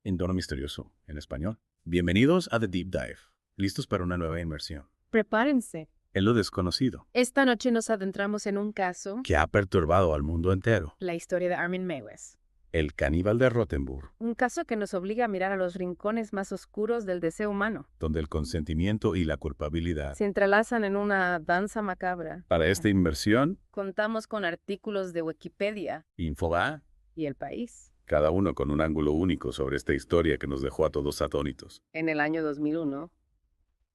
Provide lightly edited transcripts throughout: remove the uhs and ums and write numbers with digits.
en tono misterioso, en español. Bienvenidos a The Deep Dive, listos para una nueva inmersión Prepárense. en lo desconocido, Esta noche nos adentramos en un caso, que ha perturbado al mundo entero, la historia de Armin Meiwes. el caníbal de Rothenburg, Un caso que nos obliga a mirar a los rincones más oscuros del deseo humano. donde el consentimiento y la culpabilidad. Se entrelazan en una danza macabra. Para esta inmersión, Contamos con artículos de Wikipedia Infobae, y El País. cada uno con un ángulo único sobre esta historia que nos dejó a todos atónitos. En el año 2001,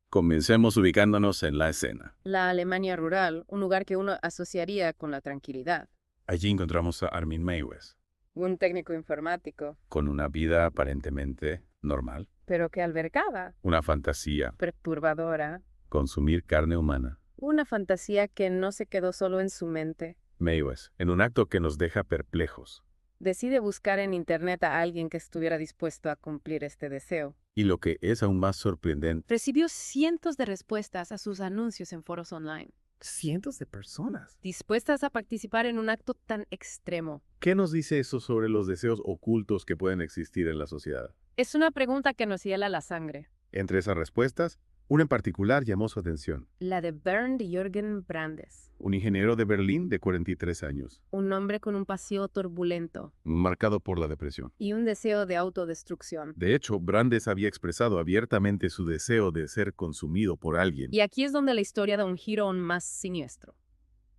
Comencemos ubicándonos en la escena. la Alemania rural, un lugar que uno asociaría con la tranquilidad. Allí encontramos a Armin Meiwes, Un técnico informático, con una vida aparentemente normal, pero que albergaba, una fantasía, perturbadora, consumir carne humana. una fantasía que no se quedó solo en su mente. Meiwes, en un acto que nos deja perplejos. Decide buscar en internet a alguien que estuviera dispuesto a cumplir este deseo. Y lo que es aún más sorprendente, Recibió cientos de respuestas a sus anuncios en foros online, Cientos de personas. dispuestas a participar en un acto tan extremo. ¿qué nos dice eso sobre los deseos ocultos que pueden existir en la sociedad? Es una pregunta que nos hiela la sangre. Entre esas respuestas, una en particular llamó su atención. La de Bernd Jürgen Brandes, Un ingeniero de Berlín de 43 años, un hombre con un paseo turbulento marcado por la depresión. y un deseo de autodestrucción. De hecho, Brandes había expresado abiertamente su deseo de ser consumido por alguien. Y aquí es donde la historia da un giro aún más siniestro,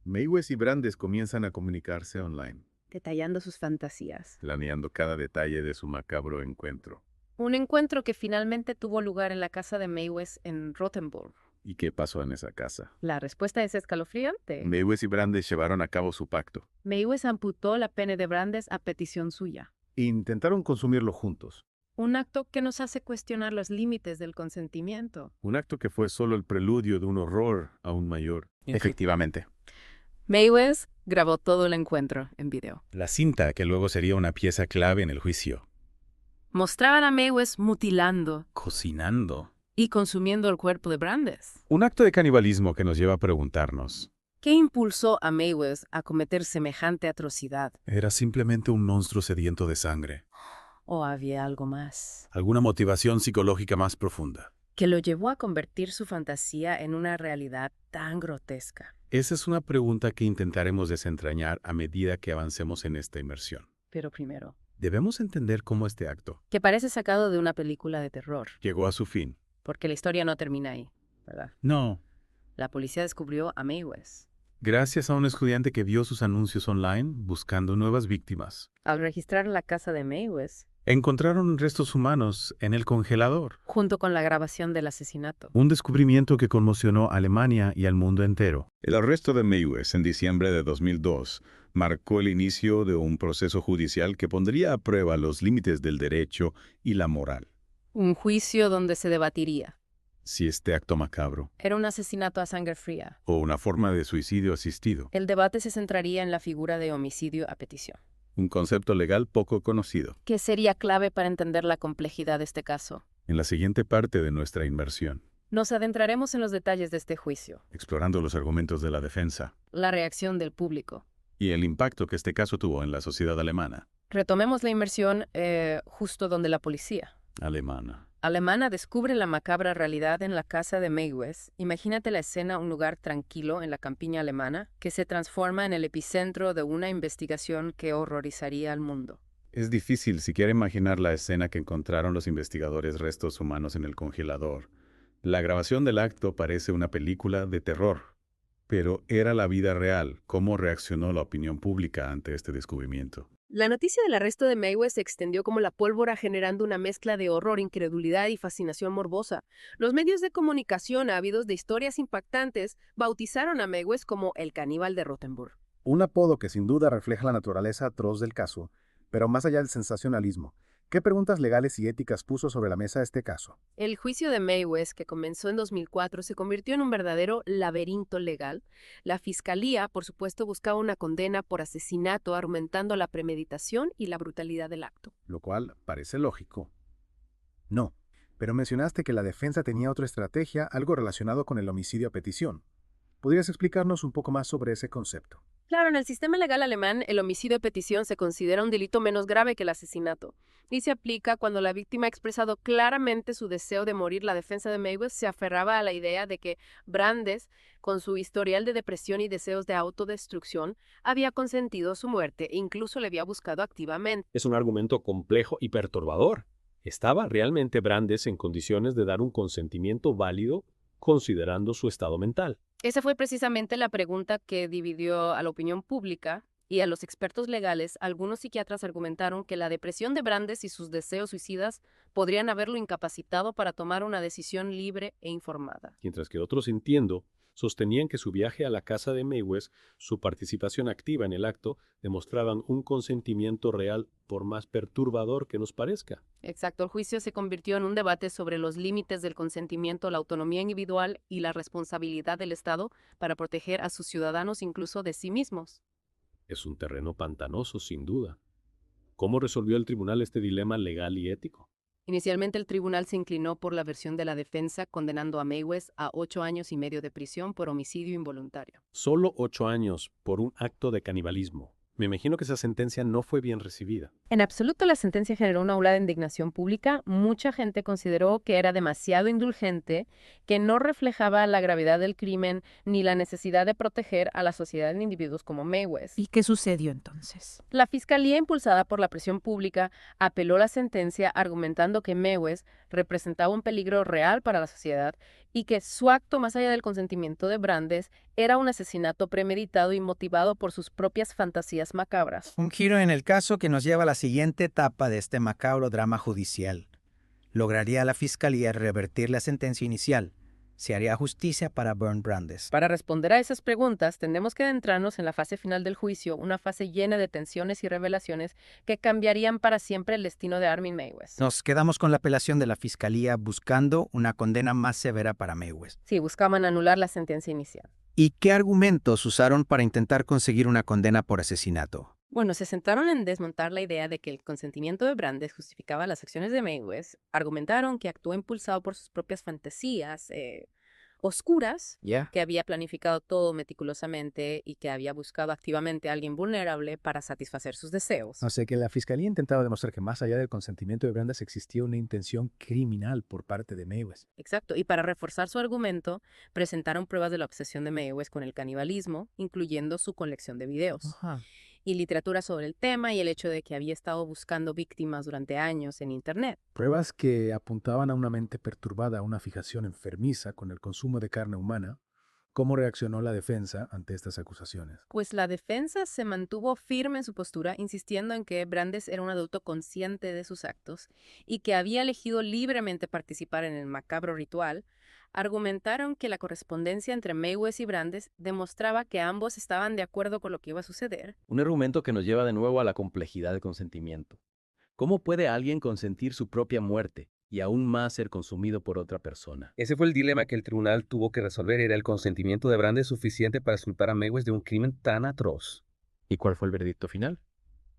Meiwes y Brandes comienzan a comunicarse online, detallando sus fantasías. planeando cada detalle de su macabro encuentro. Un encuentro que finalmente tuvo lugar en la casa de Meiwes en Rothenburg. ¿Y qué pasó en esa casa? La respuesta es escalofriante. Meiwes y Brandes llevaron a cabo su pacto. Meiwes amputó la pene de Brandes a petición suya. Intentaron consumirlo juntos. Un acto que nos hace cuestionar los límites del consentimiento. Un acto que fue solo el preludio de un horror aún mayor. Efectivamente. Meiwes grabó todo el encuentro en video. La cinta, que luego sería una pieza clave en el juicio. Mostraban a Meiwes mutilando Cocinando. y consumiendo el cuerpo de Brandes. Un acto de canibalismo que nos lleva a preguntarnos, ¿Qué impulsó a Meiwes a cometer semejante atrocidad? ¿era simplemente un monstruo sediento de sangre? ¿O había algo más ¿Alguna motivación psicológica más profunda? que lo llevó a convertir su fantasía en una realidad tan grotesca? Esa es una pregunta que intentaremos desentrañar a medida que avancemos en esta inmersión. Pero primero, Debemos entender cómo este acto que parece sacado de una película de terror, llegó a su fin. porque la historia no termina ahí, ¿verdad? No. La policía descubrió a Meiwes. Gracias a un estudiante que vio sus anuncios online buscando nuevas víctimas. Al registrar la casa de Meiwes, Encontraron restos humanos en el congelador. junto con la grabación del asesinato. Un descubrimiento que conmocionó a Alemania y al mundo entero. El arresto de Meiwes en diciembre de 2002 marcó el inicio de un proceso judicial que pondría a prueba los límites del derecho y la moral. Un juicio donde se debatiría. Si este acto macabro, ¿Era un asesinato a sangre fría? o una forma de suicidio asistido, El debate se centraría en la figura de homicidio a petición, un concepto legal poco conocido. que sería clave para entender la complejidad de este caso. En la siguiente parte de nuestra inmersión, Nos adentraremos en los detalles de este juicio, explorando los argumentos de la defensa la reacción del público. y el impacto que este caso tuvo en la sociedad alemana. Retomemos la inmersión justo donde la policía alemana descubre la macabra realidad en la casa de Meiwes. Imagínate la escena, un lugar tranquilo en la campiña alemana, que se transforma en el epicentro de una investigación que horrorizaría al mundo. Es difícil siquiera imaginar la escena que encontraron los investigadores restos humanos en el congelador. La grabación del acto parece una película de terror, pero era la vida real. ¿Cómo reaccionó la opinión pública ante este descubrimiento? La noticia del arresto de Meiwes se extendió como la pólvora, generando una mezcla de horror, incredulidad y fascinación morbosa. Los medios de comunicación, ávidos de historias impactantes, bautizaron a Meiwes como el caníbal de Rothenburg. Un apodo que sin duda refleja la naturaleza atroz del caso, pero más allá del sensacionalismo, ¿qué preguntas legales y éticas puso sobre la mesa este caso? El juicio de Meiwes, que comenzó en 2004, se convirtió en un verdadero laberinto legal. La fiscalía, por supuesto, buscaba una condena por asesinato, argumentando la premeditación y la brutalidad del acto. Lo cual parece lógico. No, pero mencionaste que la defensa tenía otra estrategia, algo relacionado con el homicidio a petición. ¿Podrías explicarnos un poco más sobre ese concepto? Claro, en el sistema legal alemán, el homicidio de petición se considera un delito menos grave que el asesinato y se aplica cuando la víctima ha expresado claramente su deseo de morir. La defensa de Meiwes se aferraba a la idea de que Brandes, con su historial de depresión y deseos de autodestrucción, había consentido su muerte e incluso le había buscado activamente. Es un argumento complejo y perturbador. ¿Estaba realmente Brandes en condiciones de dar un consentimiento válido considerando su estado mental? Esa fue precisamente la pregunta que dividió a la opinión pública y a los expertos legales. Algunos psiquiatras argumentaron que la depresión de Brandes y sus deseos suicidas podrían haberlo incapacitado para tomar una decisión libre e informada. Mientras que otros, entiendo, sostenían que su viaje a la casa de Meiwes, su participación activa en el acto, demostraban un consentimiento real, por más perturbador que nos parezca. Exacto, el juicio se convirtió en un debate sobre los límites del consentimiento, la autonomía individual y la responsabilidad del Estado para proteger a sus ciudadanos incluso de sí mismos. Es un terreno pantanoso, sin duda. ¿Cómo resolvió el tribunal este dilema legal y ético? Inicialmente el tribunal se inclinó por la versión de la defensa, condenando a Meiwes a 8 años y medio de prisión por homicidio involuntario. Solo 8 años por un acto de canibalismo. Me imagino que esa sentencia no fue bien recibida. En absoluto, la sentencia generó una ola de indignación pública. Mucha gente consideró que era demasiado indulgente, que no reflejaba la gravedad del crimen ni la necesidad de proteger a la sociedad en individuos como Meiwes. ¿Y qué sucedió entonces? La fiscalía, impulsada por la presión pública, apeló la sentencia argumentando que Meiwes representaba un peligro real para la sociedad y que su acto, más allá del consentimiento de Brandes, era un asesinato premeditado y motivado por sus propias fantasías macabras. Un giro en el caso que nos lleva a la siguiente etapa de este macabro drama judicial. ¿Lograría la fiscalía revertir la sentencia inicial? ¿Se haría justicia para Bernd Brandes? Para responder a esas preguntas, tenemos que adentrarnos en la fase final del juicio, una fase llena de tensiones y revelaciones que cambiarían para siempre el destino de Armin Meiwes. Nos quedamos con la apelación de la fiscalía buscando una condena más severa para Meiwes. Sí, buscaban anular la sentencia inicial. ¿Y qué argumentos usaron para intentar conseguir una condena por asesinato? Bueno, se centraron en desmontar la idea de que el consentimiento de Brandes justificaba las acciones de Meiwes. Argumentaron que actuó impulsado por sus propias fantasías oscuras, que había planificado todo meticulosamente y que había buscado activamente a alguien vulnerable para satisfacer sus deseos. O sea que la fiscalía intentaba demostrar que más allá del consentimiento de Brandes existía una intención criminal por parte de Meiwes. Exacto, y para reforzar su argumento, presentaron pruebas de la obsesión de Meiwes con el canibalismo, incluyendo su colección de videos. Ajá. Y literatura sobre el tema y el hecho de que había estado buscando víctimas durante años en Internet. Pruebas que apuntaban a una mente perturbada, a una fijación enfermiza con el consumo de carne humana. ¿Cómo reaccionó la defensa ante estas acusaciones? Pues la defensa se mantuvo firme en su postura, insistiendo en que Brandes era un adulto consciente de sus actos y que había elegido libremente participar en el macabro ritual. Argumentaron que la correspondencia entre Meiwes y Brandes demostraba que ambos estaban de acuerdo con lo que iba a suceder. Un argumento que nos lleva de nuevo a la complejidad del consentimiento. ¿Cómo puede alguien consentir su propia muerte y aún más ser consumido por otra persona? Ese fue el dilema que el tribunal tuvo que resolver. ¿Era el consentimiento de Brandes suficiente para culpar a Meiwes de un crimen tan atroz? ¿Y cuál fue el veredicto final?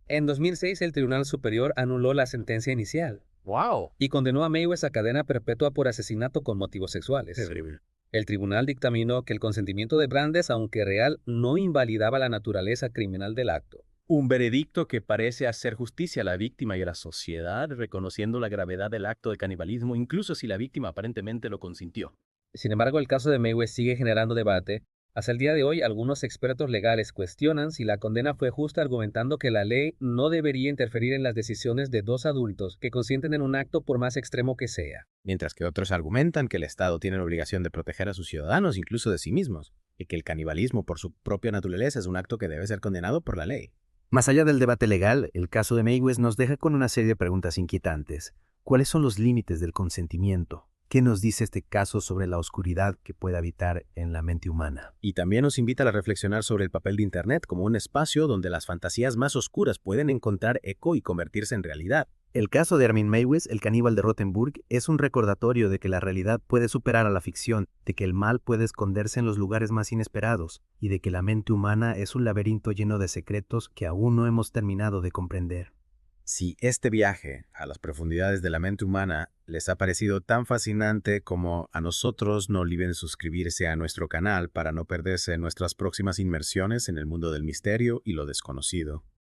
En 2006, el Tribunal Superior anuló la sentencia inicial. ¡Wow! Y condenó a Meiwes a cadena perpetua por asesinato con motivos sexuales. Terrible. El tribunal dictaminó que el consentimiento de Brandes, aunque real, no invalidaba la naturaleza criminal del acto. Un veredicto que parece hacer justicia a la víctima y a la sociedad, reconociendo la gravedad del acto de canibalismo, incluso si la víctima aparentemente lo consintió. Sin embargo, el caso de Meiwes sigue generando debate. Hasta el día de hoy, algunos expertos legales cuestionan si la condena fue justa, argumentando que la ley no debería interferir en las decisiones de dos adultos que consienten en un acto por más extremo que sea. Mientras que otros argumentan que el Estado tiene la obligación de proteger a sus ciudadanos, incluso de sí mismos, y que el canibalismo por su propia naturaleza es un acto que debe ser condenado por la ley. Más allá del debate legal, el caso de Meiwes nos deja con una serie de preguntas inquietantes. ¿Cuáles son los límites del consentimiento? ¿Qué nos dice este caso sobre la oscuridad que puede habitar en la mente humana? Y también nos invita a reflexionar sobre el papel de Internet como un espacio donde las fantasías más oscuras pueden encontrar eco y convertirse en realidad. El caso de Armin Meiwes, el caníbal de Rothenburg, es un recordatorio de que la realidad puede superar a la ficción, de que el mal puede esconderse en los lugares más inesperados, y de que la mente humana es un laberinto lleno de secretos que aún no hemos terminado de comprender. Si este viaje a las profundidades de la mente humana les ha parecido tan fascinante como a nosotros, no olviden suscribirse a nuestro canal para no perderse nuestras próximas inmersiones en el mundo del misterio y lo desconocido.